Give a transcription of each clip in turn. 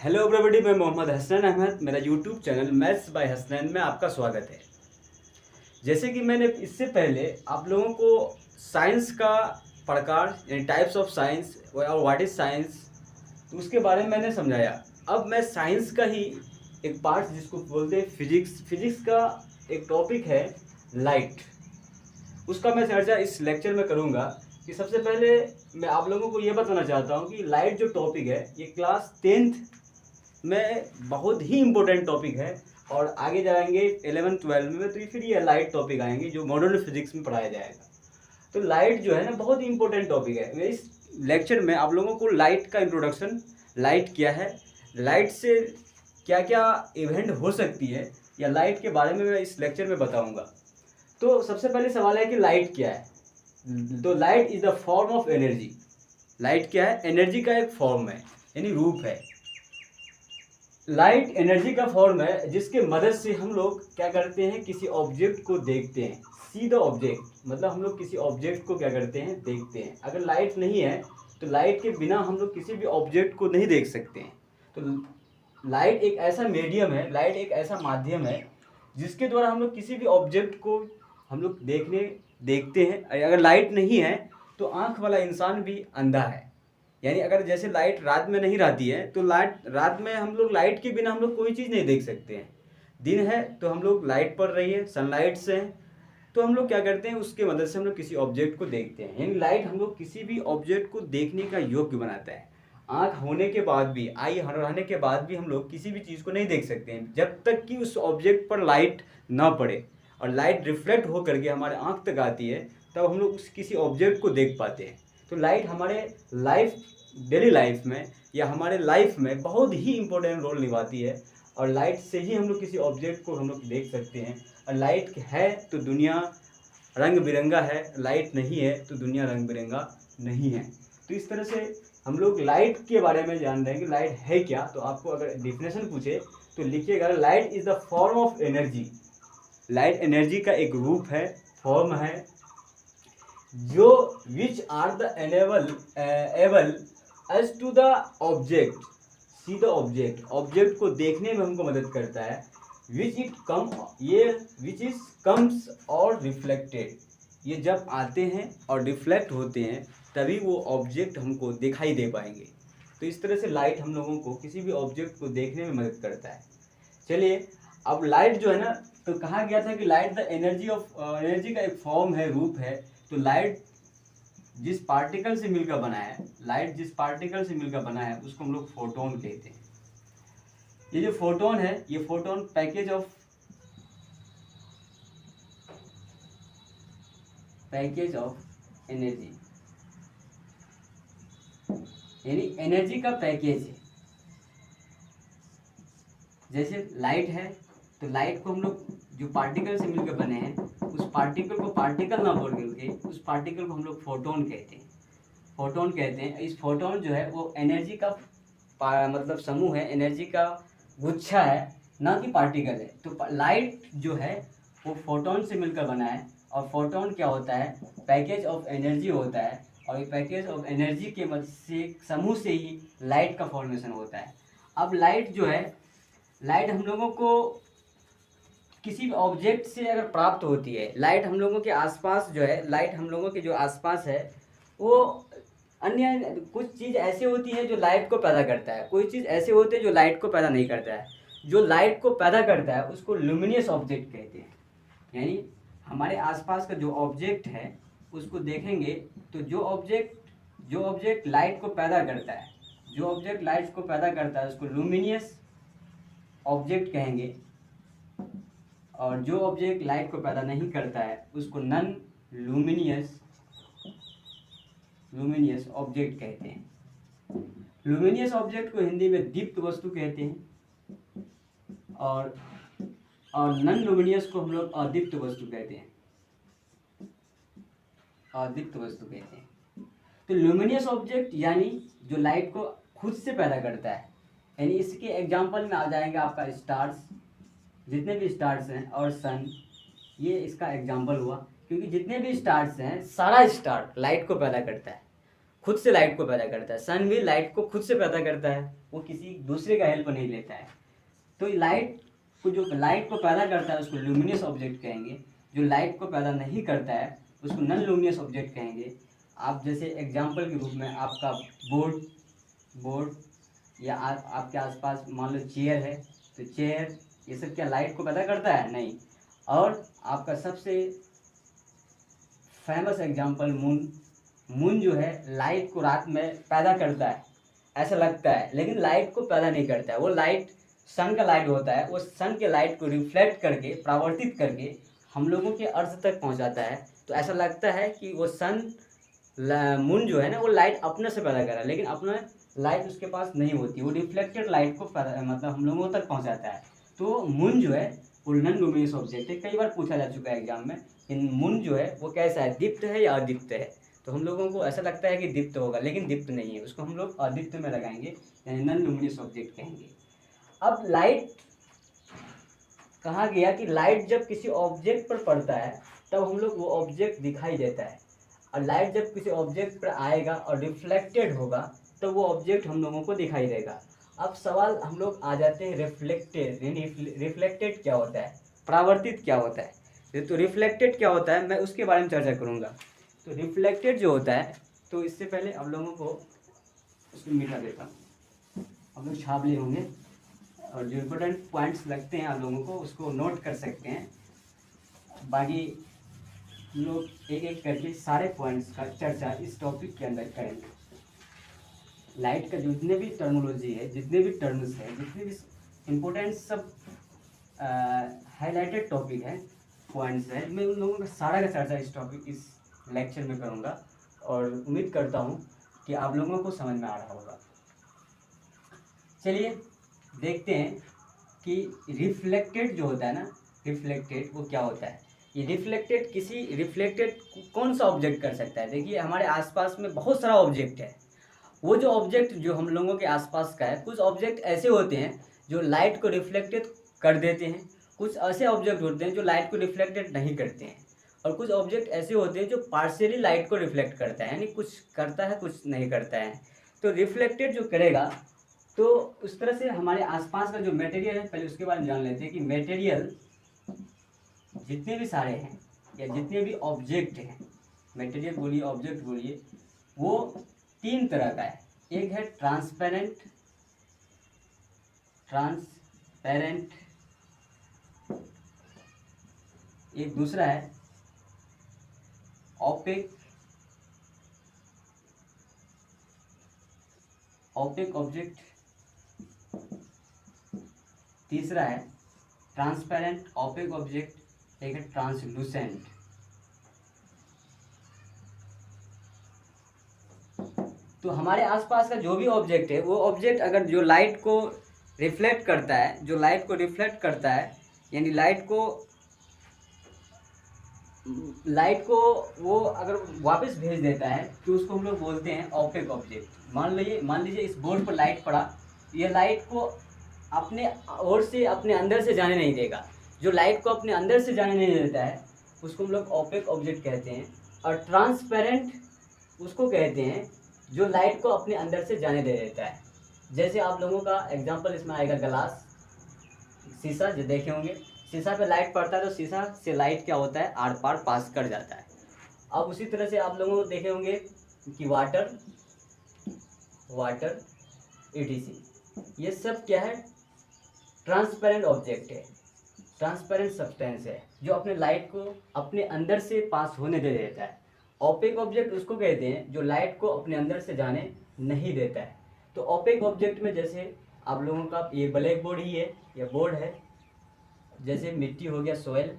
Hello everybody, मैं मोहम्मद हसनैन अहमद। मेरा YouTube channel maths by Hasnain में आपका स्वागत है। जैसे कि मैंने इससे पहले आप लोगों को साइंस का प्रकार यानी टाइप्स ऑफ साइंस और व्हाट इज़ साइंस, तो उसके बारे में मैंने समझाया। अब मैं साइंस का ही एक पार्ट जिसको बोलते हैं फिजिक्स का एक टॉपिक है लाइट, उसका मैं चर्चा इस लेक्चर में करूँगा। कि सबसे पहले मैं आप लोगों को ये बताना चाहता हूँ कि लाइट जो टॉपिक है ये क्लास 10th में बहुत ही इम्पोर्टेंट टॉपिक है, और आगे जाएंगे 11th-12 में तो फिर ये लाइट टॉपिक आएंगे जो मॉडर्न फिजिक्स में पढ़ाया जाएगा। तो लाइट जो है ना बहुत ही इम्पोर्टेंट टॉपिक है। मैं इस लेक्चर में आप लोगों को लाइट का इंट्रोडक्शन, लाइट क्या है, लाइट से क्या क्या इवेंट हो सकती है, या लाइट के बारे में मैं इस लेक्चर में बताऊंगा। तो सबसे पहले सवाल है कि लाइट क्या है। तो light is the form of energy. Light क्या है? एनर्जी का एक फॉर्म है, यानी रूप है। लाइट एनर्जी का फॉर्म है जिसके मदद से हम लोग क्या करते हैं, किसी ऑब्जेक्ट को देखते हैं। सी द ऑब्जेक्ट, मतलब हम लोग किसी ऑब्जेक्ट को क्या करते हैं, देखते हैं। अगर लाइट नहीं है तो लाइट के बिना हम लोग किसी भी ऑब्जेक्ट को नहीं देख सकते हैं। तो लाइट एक ऐसा मीडियम है, लाइट एक ऐसा माध्यम है जिसके द्वारा हम लोग किसी भी ऑब्जेक्ट को हम लोग देखते हैं। अगर लाइट नहीं है तो आँख वाला इंसान भी अंधा है। यानी अगर जैसे लाइट रात में नहीं रहती है तो रात में हम लोग लाइट के बिना हम लोग कोई चीज़ नहीं देख सकते हैं। दिन है तो हम लोग लाइट पड़ रही है, सनलाइट से है, तो हम लोग क्या करते हैं, उसके मदद से हम लोग किसी ऑब्जेक्ट को देखते हैं। यानी लाइट हम लोग किसी भी ऑब्जेक्ट को देखने का योग्य बनाता है। आँख होने के बाद भी, आई रहने के बाद भी हम लोग किसी भी चीज़ को नहीं देख सकते हैं जब तक कि उस ऑब्जेक्ट पर लाइट ना पड़े, और लाइट रिफ्लेक्ट हो करके हमारे आँख तक आती है, तब हम लोग उस किसी ऑब्जेक्ट को देख पाते हैं। तो लाइट हमारे डेली लाइफ में या हमारे लाइफ में बहुत ही इम्पोर्टेंट रोल निभाती है, और लाइट से ही हम लोग किसी ऑब्जेक्ट को हम लोग देख सकते हैं। और लाइट है तो दुनिया रंग बिरंगा है, लाइट नहीं है तो दुनिया रंग बिरंगा नहीं है। तो इस तरह से हम लोग लाइट के बारे में जान रहे हैं कि लाइट है क्या। तो आपको अगर डिफिनेशन पूछे तो लिखिएगा, light is the form of energy. Light energy का एक रूप है, फॉर्म है, जो which are the able as to the object, see the object, object को देखने में हमको मदद करता है। विच इज कम्स और रिफ्लेक्टेड, ये जब आते हैं और रिफ्लेक्ट होते हैं तभी वो ऑब्जेक्ट हमको दिखाई दे पाएंगे। तो इस तरह से लाइट हम लोगों को किसी भी ऑब्जेक्ट को देखने में मदद करता है। चलिए, अब लाइट जो है ना, तो कहा गया था कि लाइट द एनर्जी का एक फॉर्म है, रूप है। तो लाइट जिस पार्टिकल से मिलकर बना है, लाइट जिस पार्टिकल से मिलकर बना है उसको हम लोग फोटोन कहते हैं। ये जो फोटोन है, ये फोटोन पैकेज ऑफ एनर्जी, यानी एनर्जी का पैकेज है। जैसे लाइट है तो लाइट को हम लोग जो पार्टिकल से मिलकर बने हैं, उस पार्टिकल को पार्टिकल ना बोल के उस पार्टिकल को हम लोग फोटोन कहते हैं। फोटोन कहते हैं। इस फोटोन जो है वो एनर्जी का मतलब समूह है, एनर्जी का गुच्छा है, ना कि पार्टिकल है। तो लाइट जो है वो फोटोन से मिलकर बना है, और फोटोन क्या होता है, पैकेज ऑफ एनर्जी होता है। और ये पैकेज ऑफ एनर्जी के मदद से, समूह से ही लाइट का फॉर्मेशन होता है। अब लाइट जो है, लाइट हम लोगों को किसी भी ऑब्जेक्ट से अगर प्राप्त होती है, लाइट हम लोगों के आसपास जो है, लाइट हम लोगों के जो आसपास है वो अन्य कुछ चीज़ ऐसी होती है जो लाइट को पैदा करता है, कोई चीज़ ऐसे होते हैं जो लाइट को पैदा नहीं करता है। जो लाइट को पैदा करता है उसको ल्यूमिनियस ऑब्जेक्ट कहते हैं। यानी हमारे आसपास का जो ऑब्जेक्ट है उसको देखेंगे तो जो ऑब्जेक्ट लाइट को पैदा करता है, जो ऑब्जेक्ट लाइट को पैदा करता है उसको ल्यूमिनियस ऑब्जेक्ट कहेंगे, और जो ऑब्जेक्ट लाइट को पैदा नहीं करता है उसको नॉन लुमिनियस ऑब्जेक्ट कहते हैं। लुमिनियस ऑब्जेक्ट को हिंदी में दीप्त वस्तु कहते हैं, और नॉन लुमिनियस को हम लोग अदीप्त वस्तु कहते हैं। अदीप्त वस्तु कहते हैं। तो लुमिनियस ऑब्जेक्ट यानी जो लाइट को खुद से पैदा करता है, यानी इसके एग्जाम्पल में आ जाएंगे आपका स्टार्स, जितने भी स्टार्स हैं, और सन, ये इसका एग्जाम्पल हुआ। क्योंकि जितने भी स्टार्स हैं, सारा स्टार लाइट को पैदा करता है। खुद से लाइट को पैदा करता है, सन भी लाइट को खुद से पैदा करता है, वो किसी दूसरे का हेल्प नहीं लेता है। तो लाइट को, जो लाइट को पैदा करता है उसको ल्यूमिनस ऑब्जेक्ट कहेंगे, जो लाइट को पैदा नहीं करता है उसको नॉन ल्यूमिनस ऑब्जेक्ट कहेंगे। आप जैसे एग्जांपल के रूप में आपका बोर्ड या आपके आसपास मान लो चेयर है, तो चेयर ये सब क्या लाइट को पैदा करता है? नहीं। और आपका सबसे फेमस एग्जांपल मून जो है लाइट को रात में पैदा करता है ऐसा लगता है, लेकिन लाइट को पैदा नहीं करता है। वो लाइट सन का लाइट होता है, वो सन के लाइट को रिफ्लेक्ट करके, परावर्तित करके हम लोगों के अर्थ तक पहुंचाता है। तो ऐसा लगता है कि वो मून जो है ना वो लाइट अपने से पैदा कर रहा है, लेकिन अपना लाइट उसके पास नहीं होती, वो रिफ्लेक्टेड लाइट को मतलब हम लोगों तक पहुंचाता है। तो मून जो है वो नॉन ल्यूमिनस ऑब्जेक्ट है। कई बार पूछा जा चुका है एग्जाम में, मून जो है वो कैसा है, दीप्त है या अदीप्त है? तो हम लोगों को ऐसा लगता है कि दीप्त होगा, लेकिन दीप्त नहीं है, उसको हम लोग अदीप्त में लगाएंगे, यानी नॉन ल्यूमिनस ऑब्जेक्ट कहेंगे। अब लाइट कहा गया कि लाइट जब किसी ऑब्जेक्ट पर पड़ता है तब हम लोग वो ऑब्जेक्ट दिखाई देता है, और लाइट जब किसी ऑब्जेक्ट पर आएगा और रिफ्लेक्टेड होगा तो वो ऑब्जेक्ट हम लोगों को दिखाई देगा। अब सवाल हम लोग आ जाते हैं रिफ्लेक्टेड, यानी रिफ्लेक्टेड क्या होता है, परावर्तित क्या होता है। तो रिफ्लेक्टेड क्या होता है मैं उसके बारे में चर्चा करूँगा। तो रिफ्लेक्टेड जो होता है, तो इससे पहले आप लोगों को उसमें मिटा देता हूँ, आप लोग छाप लिए होंगे, और जो इम्पोर्टेंट पॉइंट्स लगते हैं आप लोगों को उसको नोट कर सकते हैं। बाकी हम लोग एक एक करके सारे पॉइंट्स का चर्चा इस टॉपिक के अंदर करेंगे। लाइट का जितने भी टर्मोलॉजी है, जितने भी टर्म्स हैं, जितने भी इम्पोर्टेंट सब हाईलाइटेड टॉपिक है, पॉइंट्स है, मैं उन लोगों का सारा का चर्चा इस लेक्चर में करूँगा, और उम्मीद करता हूँ कि आप लोगों को समझ में आ रहा होगा। चलिए देखते हैं कि रिफ्लेक्टेड जो होता है ना, रिफ्लेक्टेड वो क्या होता है। ये रिफ्लेक्टेड कौन सा ऑब्जेक्ट कर सकता है? देखिए हमारे आसपास में बहुत सारा ऑब्जेक्ट है। वो जो ऑब्जेक्ट जो हम लोगों के आसपास का है, कुछ ऑब्जेक्ट ऐसे होते हैं जो लाइट को रिफ्लेक्टेड कर देते हैं, कुछ ऐसे ऑब्जेक्ट होते हैं जो लाइट को रिफ्लेक्टेड नहीं करते हैं, और कुछ ऑब्जेक्ट ऐसे होते हैं जो पार्शियली लाइट को रिफ्लेक्ट करता है, यानी कुछ करता है कुछ नहीं करता है। तो रिफ्लेक्टेड जो करेगा, तो उस तरह से हमारे आसपास का जो मटेरियल है, पहले उसके बारे में जान लेते हैं कि मटेरियल जितने भी सारे हैं या जितने भी ऑब्जेक्ट हैं, मटेरियल बोलिए ऑब्जेक्ट बोलिए, वो तीन तरह का है। एक है ट्रांसपेरेंट, एक दूसरा है ऑपेक ऑब्जेक्ट, तीसरा है ट्रांसपेरेंट ऑपेक ऑब्जेक्ट, एक है ट्रांसलूसेंट। तो हमारे आसपास का जो भी ऑब्जेक्ट है, वो ऑब्जेक्ट अगर जो लाइट को रिफ्लेक्ट करता है, यानी लाइट को वो अगर वापस भेज देता है, तो उसको हम लोग बोलते हैं ऑपेक ऑब्जेक्ट। मान लीजिए इस बोर्ड पर लाइट पड़ा, यह लाइट को अपने ओर से अपने अंदर से जाने नहीं देगा। जो लाइट को अपने अंदर से जाने नहीं देता है उसको हम लोग ऑपेक ऑब्जेक्ट कहते हैं। और ट्रांसपेरेंट उसको कहते हैं जो लाइट को अपने अंदर से जाने दे देता है। जैसे आप लोगों का एग्जांपल इसमें आएगा ग्लास, शीशा जो देखे होंगे, शीशा पे लाइट पड़ता है तो शीशा से लाइट क्या होता है, आर पार पास कर जाता है। अब उसी तरह से आप लोगों को देखे होंगे कि वाटर ETC, ये सब क्या है, ट्रांसपेरेंट ऑब्जेक्ट है, ट्रांसपेरेंट सब्सटेंस है, जो अपने लाइट को अपने अंदर से पास होने दे देता है। ऑपेक ऑब्जेक्ट उसको कहते हैं जो लाइट को अपने अंदर से जाने नहीं देता है। तो ऑपेक ऑब्जेक्ट में जैसे आप लोगों का ये ब्लैक बोर्ड ही है या बोर्ड है, जैसे मिट्टी हो गया, सॉइल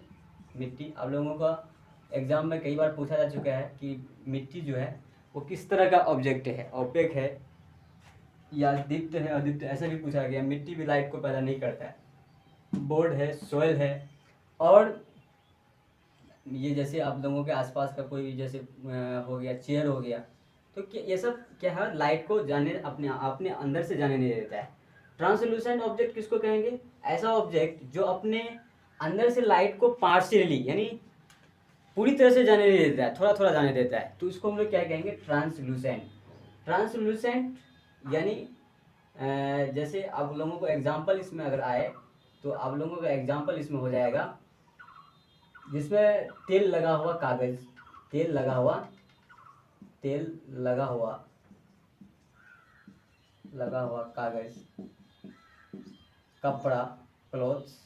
मिट्टी। आप लोगों का एग्जाम में कई बार पूछा जा चुका है कि मिट्टी जो है वो किस तरह का ऑब्जेक्ट है, ऑपेक है या दीप्त है, अदीप्त, ऐसा भी पूछा गया। मिट्टी भी लाइट को पैदा नहीं करता है। बोर्ड है, सॉइल है, और ये जैसे आप लोगों के आसपास का कोई जैसे हो गया, चेयर हो गया, तो ये सब क्या है, लाइट को जाने अपने अंदर से जाने नहीं देता है। ट्रांसलूसेंट ऑब्जेक्ट किसको कहेंगे, ऐसा ऑब्जेक्ट जो अपने अंदर से लाइट को पार्शियली यानी पूरी तरह से जाने नहीं देता है, थोड़ा थोड़ा जाने देता है, तो इसको हम लोग क्या कहेंगे, ट्रांसलूसेंट। ट्रांसलूसेंट यानी जैसे आप लोगों को एग्जांपल इसमें अगर आए तो आप लोगों का एग्जांपल इसमें हो जाएगा जिसमें तेल लगा हुआ कागज़, तेल लगा हुआ कागज़, कपड़ा, क्लॉथ्स,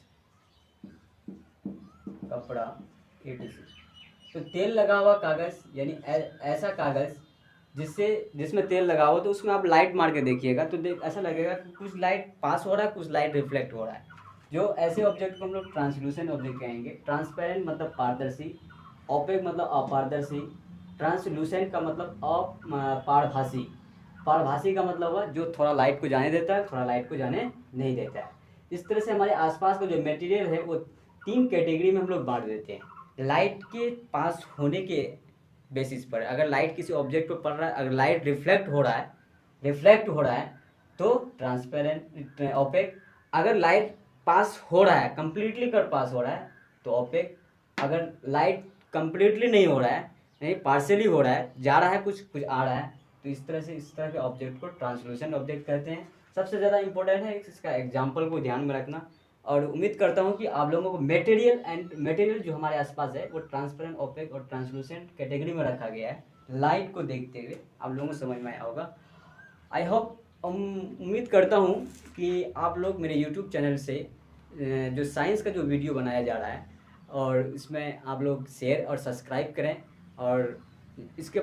कपड़ा etc। तो तेल लगा हुआ कागज़ यानी ऐसा कागज़ जिसमें तेल लगा हुआ, तो उसमें आप लाइट मार के देखिएगा तो ऐसा लगेगा कि कुछ लाइट पास हो रहा है, कुछ लाइट रिफ्लेक्ट हो रहा है। जो ऐसे ऑब्जेक्ट को हम लोग ट्रांसलूसेंट ऑब्जेक्ट कहेंगे। ट्रांसपेरेंट मतलब पारदर्शी, ओपेक मतलब अपारदर्शी, ट्रांसलूसेंट का मतलब पारभासी, पारभासी का मतलब हुआ जो थोड़ा लाइट को जाने देता है, थोड़ा लाइट को जाने नहीं देता है। इस तरह से हमारे आसपास का जो मटेरियल है वो 3 कैटेगरी में हम लोग बांट देते हैं। लाइट के पास होने के बेसिस पर, अगर लाइट किसी ऑब्जेक्ट पर पड़ रहा है, अगर लाइट रिफ्लेक्ट हो रहा है तो ट्रांसपेरेंट ओपेक। अगर लाइट पास हो रहा है, कंप्लीटली कर पास हो रहा है तो ओपेक। अगर लाइट कंप्लीटली नहीं हो रहा है, नहीं पार्शियली हो रहा है, जा रहा है, कुछ आ रहा है, तो इस तरह के ऑब्जेक्ट को ट्रांसलूसेंट ऑब्जेक्ट कहते हैं। सबसे ज़्यादा इंपॉर्टेंट है इसका एग्जाम्पल को ध्यान में रखना। और उम्मीद करता हूँ कि आप लोगों को मटेरियल जो हमारे आसपास है वो ट्रांसपेरेंट, ओपेक और ट्रांसलूसेंट कैटेगरी में रखा गया है। लाइट को देखते हुए आप लोगों को समझ में आया होगा। आई होप, उम्मीद करता हूँ कि आप लोग मेरे यूट्यूब चैनल से जो साइंस का जो वीडियो बनाया जा रहा है और इसमें आप लोग शेयर और सब्सक्राइब करें। और इसके